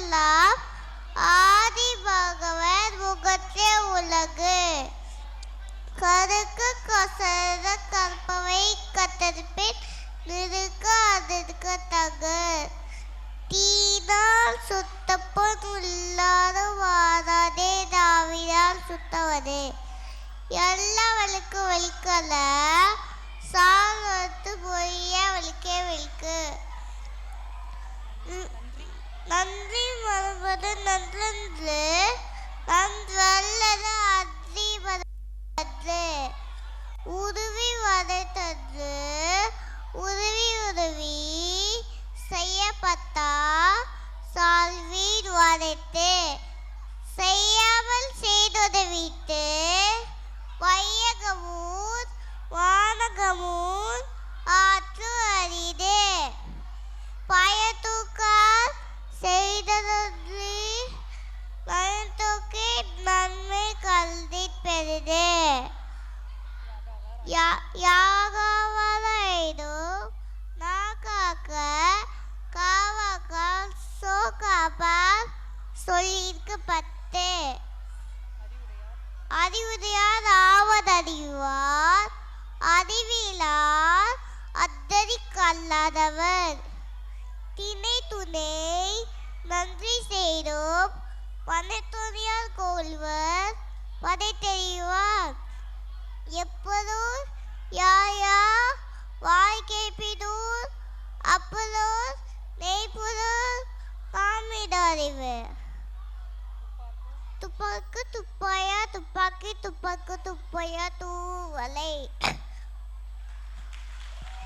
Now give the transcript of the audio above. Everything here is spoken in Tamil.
உலகெல்லாம் ஆதி பகவன் முகத்தே உலகு கருக்கு கசர கற்பவை கத்தரிப்பின் நிறுக்க அதற்கு தகு தீனால் சுத்தப்பன் உள்ளாத வாராதே நாவினால் சுத்தவனே எல்லாவளுக்கு வலிக்கல சாகத்து பொய்ய வலிக்கே வலிக்கு நன்றி மறுபது நன்றன்று நன்றல்லது அன்றி மறுபது உதவி வதைத்தன்று உதவி செய்யப்பட்டா சால்வீர் வதைத்து செய்யாமல் செய்துதவிட்டு வையகமும் வானகமும் ஆற்று அரிதே பயத்தூக்கால் செய்ததன்றி பயத்தூக்கே நன்மை கல்வி பெரிதே யாகவரைடும் நாகாக்க காவாக்கால் சோகாப்பால் சொல்லியிருக்கப்பட்டு அறிவுடையார் ஆவதறிவார் அறிவிலார் அத்தறிக்கல்லாதவர் திணை துணை நன்றி செய்தோம் பனைத்துணியார் கொள்வர் படை தெரிவார் எப்போதும் யாயா வாய் கேட்பினூர் அப்போதும் நெய்ப்புதூர் காமிடறிவு துப்பாக்கு துப்பாயா துப்பாக்கி துப்பாக்கு துப்பாயா தூவலை